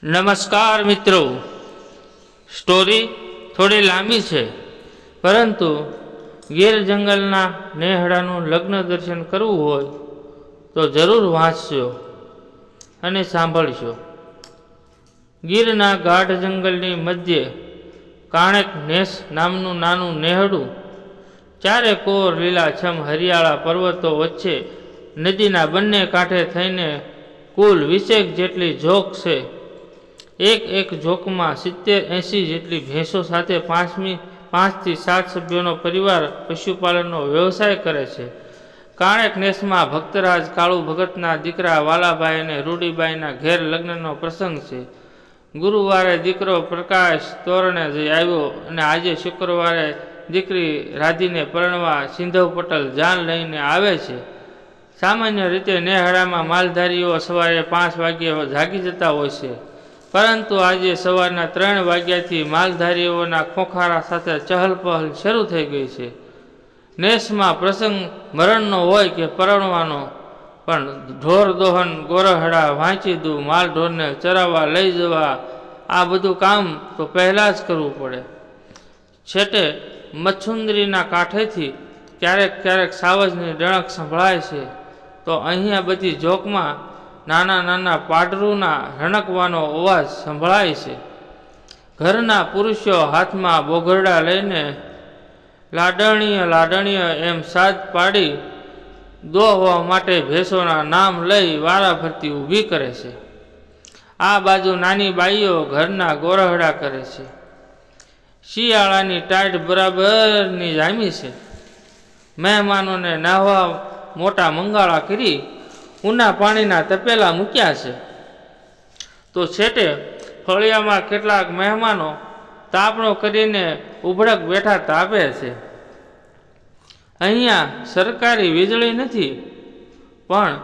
નમસ્કાર મિત્રો, સ્ટોરી થોડી લાંબી છે, પરંતુ ગીર જંગલના નેહડાનું લગ્ન દર્શન કરવું હોય તો જરૂર વાંચજો અને સાંભળજો. ગીરના ગાઢ જંગલની મધ્યે કાણેક નેસ નામનું નાનું નેહડું, ચારે કોર લીલાછમ હરિયાળા પર્વતો વચ્ચે નદીના બંને કાંઠે થઈને કુલ 20 જેટલી ઝોક છે. એક ઝોકમાં 70-80 જેટલી ભેંસો સાથે 5 થી 7 સભ્યોનો પરિવાર પશુપાલનનો વ્યવસાય કરે છે. કાણેક નેસમાં ભક્તરાજ કાળુ ભગતના દીકરા વાલાભાઈ અને રૂડીબાઈના ઘેર લગ્નનો પ્રસંગ છે. ગુરુવારે દીકરો પ્રકાશ તોરણે જઈ આવ્યો અને આજે શુક્રવારે દીકરી રાધીને પરણવા સિંધવ પટેલ જાન લઈને આવે છે. સામાન્ય રીતે નેહડામાં માલધારીઓ સવારે 5 વાગ્યે જાગી જતા હોય છે, પરંતુ આજે સવારના 3 વાગ્યાથી માલધારીઓના ખોખારા સાથે ચહલપહલ શરૂ થઈ ગઈ છે. નેસમાં પ્રસંગ મરણનો હોય કે પરણવાનો, પણ ઢોર દોહન, ગોરહડા, વાંચીદું, માલ ઢોરને ચરાવવા લઈ જવા, આ બધું કામ તો પહેલાં જ કરવું પડે. છેટે મચ્છુંદરીના કાંઠેથી ક્યારેક સાવજની ડણક સંભળાય છે, તો અહીંયા બધી ઝોકમાં નાના નાના પાડરૂના રણકવાનો અવાજ સંભળાય છે. ઘરના પુરુષો હાથમાં બોઘરડા લઈને લાડણીય એમ સાદ પાડી દોહવા માટે ભેંસોના નામ લઈ વારાફરતી ઊભી કરે છે. આ બાજુ નાની બાઈઓ ઘરના ગોરહડા કરે છે. શિયાળાની ટાઈટ બરાબરની જામી છે. મહેમાનોને નાહવા મોટા મંગાળા કરી ઊના પાણીના તપેલા મૂક્યા છે, તો છેટે ફળિયામાં કેટલાક મહેમાનો તાપણો કરીને ઉભડક બેઠા તાપે છે. અહીંયા સરકારી વીજળી નથી, પણ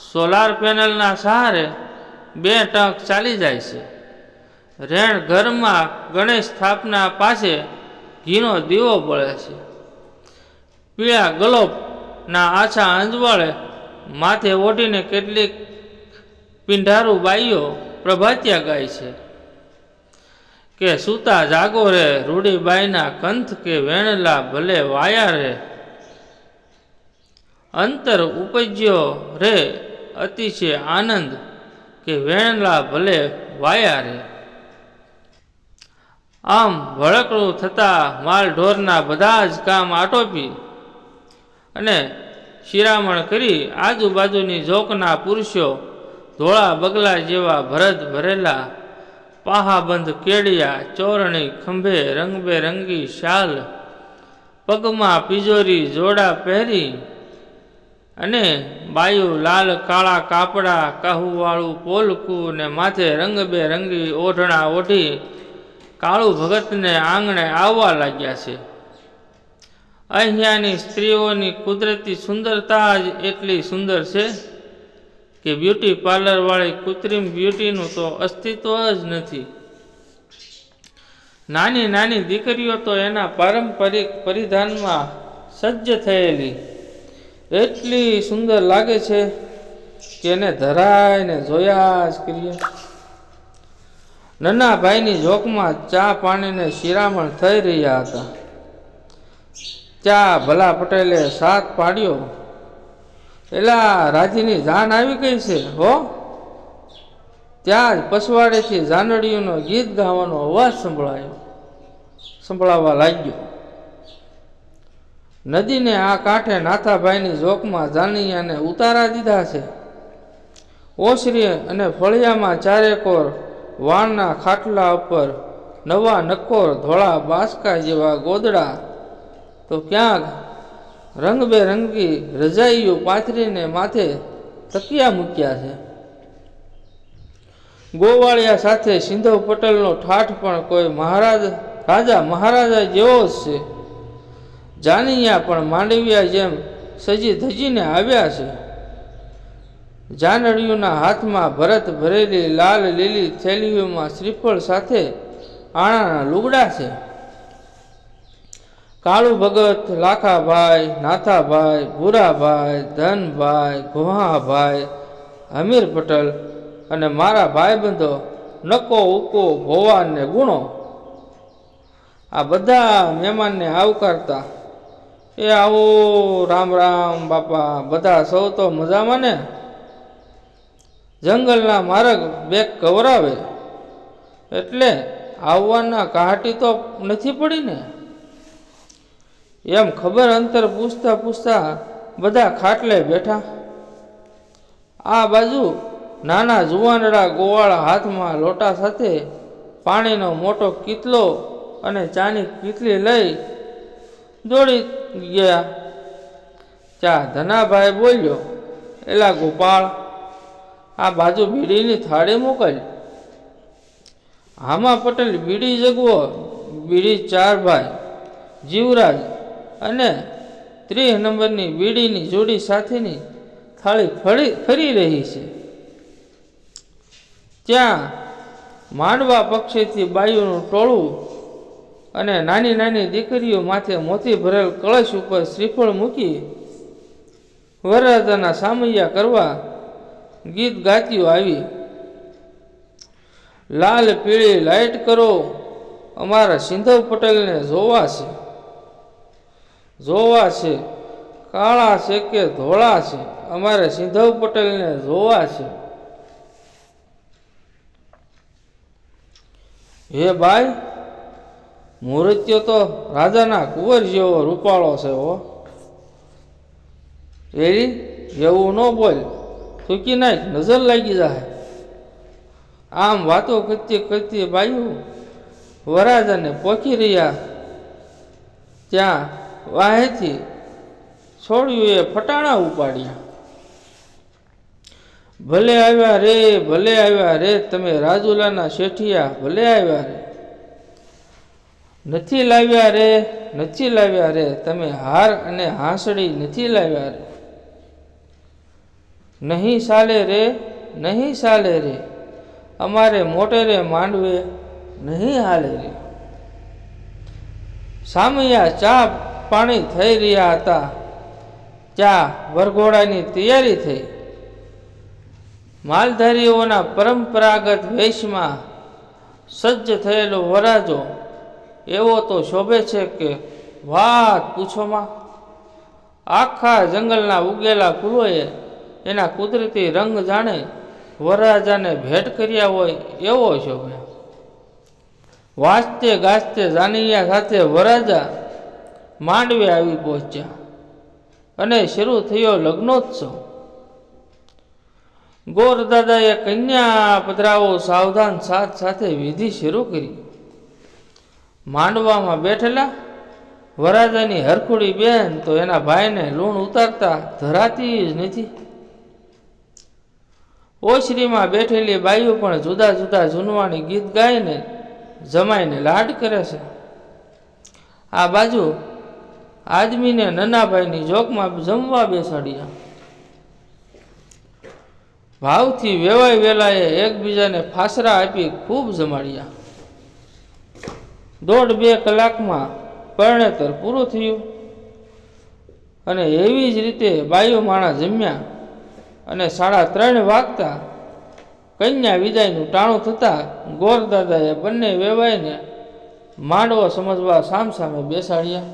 સોલાર પેનલના સહારે 2 ટંક ચાલી જાય છે. રેણ ઘરમાં ગણેશ સ્થાપના પાસે ઘીનો દીવો બળે છે. પીળા ગલોપના આછા અંજવાળે માથે ઓઢીને કેટલીક પીંઢારૂ બાઈઓ પ્રભાતિયા ગાય છે કે સૂતા જાગો રે રૂડીબાઈના કંથ કે વેણલા ભલે વાયા રે, અંતર ઉપજ્યો રે અતિશય આનંદ કે વેણલા ભલે વાયા રે. આમ ભડકડું થતાં માલ ઢોરના બધા જ કામ આટોપી અને શિરામણ કરી આજુબાજુની ઝોકના પુરુષો ધોળા બગલા જેવા ભરત ભરેલા પાહાબંધ કેડિયા, ચોરણી, ખંભે રંગબેરંગી શાલ, પગમાં પિજોરી જોડા પહેરી અને બાયું લાલ કાળા કાપડા, કાહુવાળું પોલકું ને માથે રંગબેરંગી ઓઢણા ઓઢી કાળુ ભગતને આંગણે આવવા લાગ્યા છે. અહીંયાની સ્ત્રીઓની કુદરતી સુંદરતા જ એટલી સુંદર છે કે બ્યુટી પાર્લરવાળી કૃત્રિમ બ્યુટીનું તો અસ્તિત્વ જ નથી. નાની નાની દીકરીઓ તો એના પારંપરિક પરિધાનમાં સજ્જ થયેલી એટલી સુંદર લાગે છે કે એને ધરાઈને જોયા જ કરીએ. નન્ના ભાઈની ઝોકમાં ચા પાણીને શિરામણ થઈ રહ્યા હતા. ત્યાં ભલા પટેલે સાથ પાડ્યો, એલા રાધીની જાન આવી ગઈ છે હો. ત્યાં જ પસવાડેથી જાનડીઓનો ગીત ગાવાનો અવાજ સંભળાવા લાગ્યો. નદીને આ કાંઠે નાથાભાઈની ઝોકમાં જાનૈયાને ઉતારા દીધા છે. ઓસરી અને ફળિયામાં ચારેકોર વાણના ખાટલા ઉપર નવા નક્કોર ધોળા બાસકા જેવા ગોદડા, તો ક્યાંક રંગબેરંગી રજાઈઓ પાથરીને માથે તકિયા મૂક્યા છે. ગોવાળિયા સાથે સિંધવ પટેલનો ઠાઠ પણ કોઈ રાજા મહારાજા જેવો જ છે. જાનૈયા પણ માંડવિયા જેમ સજી ધજીને આવ્યા છે. જાનડીઓના હાથમાં ભરત ભરેલી લાલ લીલી થેલીઓમાં શ્રીફળ સાથે આણાના લુગડા છે. કાળુ ભગત, લાખાભાઈ, નાથાભાઈ, ભૂરાભાઈ, ધનભાઈ, ગોહાભાઈ, હમીર પટેલ અને મારા ભાઈબંધો નકો ઉકો ભોવાન ને ગુણો. આ બધા મહેમાનને આવકારતા, એ આવો રામ રામ બાપા, બધા સૌ તો મજામાં ને? જંગલના માર્ગ બેગ કવરાવે એટલે આવવાના કહાટી તો નથી પડી ને? એમ ખબર અંતર પૂછતા પૂછતા બધા ખાટલે બેઠા. આ બાજુ નાના જુવાનડા ગોવાળા હાથમાં લોટા સાથે પાણીનો મોટો કીતલો અને ચાની કીટલી લઈ દોડી ગયા. ચા ધનાભાઈ બોલ્યો, એલા ગોપાળ, આ બાજુ બીડીની થાળી મોકલ. હામા પટેલ બીડી જગવો, બીડી 4 ભાઈ, જીવરાજ અને 30 નંબરની બીડીની જોડી સાથેની થાળી ફરી રહી છે. ત્યાં માંડવા પક્ષેથી બાયુનું ટોળું અને નાની નાની દીકરીઓ માથે મોતી ભરેલ કળશ ઉપર શ્રીફળ મૂકી વરરાજાના સામૈયા કરવા ગીત ગાતીઓ આવી. લાલ પીળી લાઈટ કરો, અમારા સિંધવ પટેલને જોવા છે, કાળા છે કે ધોળા છે, અમારે સિંધવ પટેલને જોવા છે. હે ભાઈ, મૂર્ત્યો તો રાજાના કુંવર જેવો રૂપાળો છે હો. એરી એવું ન બોલ, થૂકી નાખ, નજર લાગી જાય. આમ વાતો કરતી કરતી બાયુ વરરાજાને પોખી રહ્યા. ત્યાં વાહેથી છોડ્યુંએ ફટાણા ઉપાડ્યા. ભલે આવ્યા રે તમે રાજુલાના શેઠિયા, ભલે આવ્યા રે. નથી લાવ્યા રે તમે હાર અને હાંસડી, નથી લાવ્યા રે. નહીં ચાલે રે અમારે મોટેરે માંડવે, નહીં હાલે રે. સામૈયા ચા પાણી થઈ રહ્યા હતા. ચા વરઘોડાની તૈયારી થઈ. માલધારીઓના પરંપરાગત વેશમાં સજ્જ થયેલો વરરાજો એવો તો શોભે છે કે વાત પૂછોમાં. આખા જંગલના ઉગેલા ફૂલોએ એના કુદરતી રંગ જાણે વરરાજાને ભેટ કર્યા હોય એવો શોભે. વાજતે ગાજતે જાનૈયા સાથે વરરાજા માંડવે આવી પહોંચ્યા અને શરૂ થયો લગ્નોત્સવ. ગોરદાદાએ કન્યા પધરાવો સાવધાન સાથ સાથે વિધિ શરૂ કરી. માંડવામાં બેઠેલા વરરાજાની હરખુડી બેન તો એના ભાઈને લૂણ ઉતારતા ધરાતી જ નથી. ઓસરીમાં બેઠેલી બાઈઓ પણ જુદા જુદા જૂનવાણી ગીત ગાઈને જમાઈને લાડ કરે છે. આ બાજુ આદમીને નનાભાઈની જોકમાં જમવા બેસાડ્યા. ભાવથી વેવાય વેલાએ એકબીજાને ફાસરા આપી ખૂબ જમાડ્યા. 1.5-2 કલાકમાં પરણેતર પૂરું થયું અને એવી જ રીતે બાયુ માણા જમ્યા અને 3:30 વાગતા કન્યા વિદાયનું ટાણું થતાં ગોરદાદાએ બંને વેવાઈને માંડવો સમજવા સામસામે બેસાડ્યા.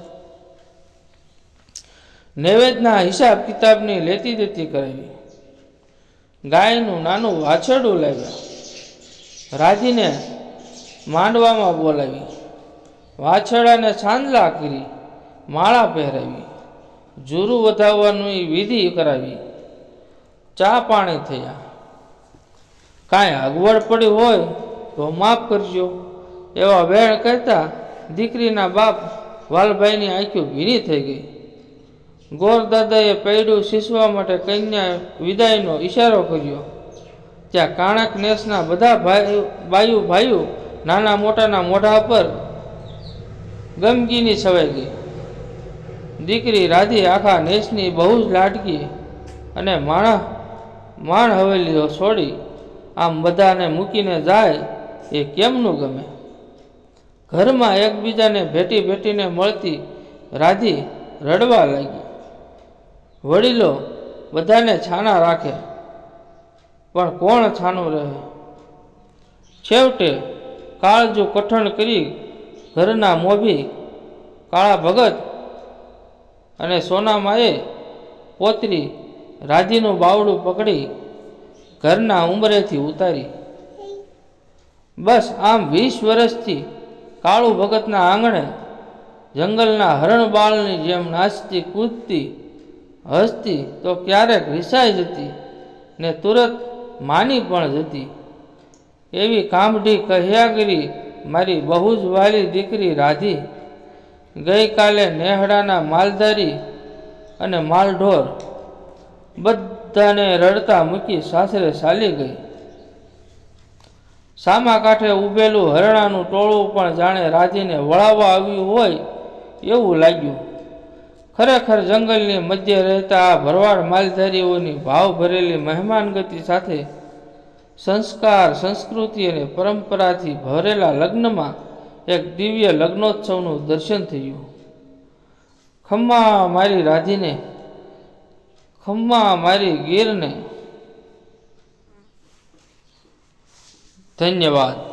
નૈવેદ્યના હિસાબ કિતાબની લેતી દેતી કરાવી. ગાયનું નાનું વાછરડું લાવ્યા. રાધીને માંડવામાં બોલાવી. વાછરડાને છાંદલા કરી, માળા પહેરાવી, જુરું વધાવવાની વિધિ કરાવી. ચા પાણી થયા. કાંઈ અગવડ પડી હોય તો માફ કરજો એવા વેણ કહેતા દીકરીના બાપ વાલભાઈની આંખો ભીની થઈ ગઈ. ગોરદાદાએ પૈડું સીસવા માટે કન્યા વિદાયનો ઈશારો કર્યો. ત્યાં કાણક નેસના બધા ભાઈઓ નાના મોટાના મોઢા પર ગમગીની છવાઈ ગઈ. દીકરી રાધી આખા નેસની બહુ જ લાડકી અને માણ હવેલીઓ છોડી આમ બધાને મૂકીને જાય એ કેમનું ગમે. ઘરમાં એકબીજાને ભેટીને મળતી રાધી રડવા લાગી. વડીલો બધાને છાના રાખે પણ કોણ છાનું રહે. છેવટે કાળજું કઠણ કરી ઘરના મોભી કાળા ભગત અને સોનામાએ પોતરી રાધીનું બાવડું પકડી ઘરના ઉંબરેથી ઉતારી. બસ આમ 20 વર્ષથી કાળુ ભગતના આંગણે જંગલના હરણબાળની જેમ નાચતી કૂદતી હસતી તો ક્યારેક રિસાઈ જતી ને તુરત માની પણ જતી. એવી કામઢી કહ્યા કરી મારી બહુ જ વાલી દીકરી રાધી ગઈકાલે નેહડાના માલધારી અને માલઢોર બધાને રડતા મૂકી સાસરે ચાલી ગઈ. સામા કાંઠે ઊભેલું હરણાનું ટોળું પણ જાણે રાધીને વળાવવા આવ્યું હોય એવું લાગ્યું. ખરેખર જંગલની મધ્ય રહેતા આ ભરવાડ માલધારીઓની ભાવ ભરેલી મહેમાનગતિ સાથે સંસ્કાર, સંસ્કૃતિ અને પરંપરાથી ભરેલા લગ્નમાં એક દિવ્ય લગ્નોત્સવનું દર્શન થયું. ખમ્મા મારી રાધીને, ખમ્મા મારી ગીરને. ધન્યવાદ.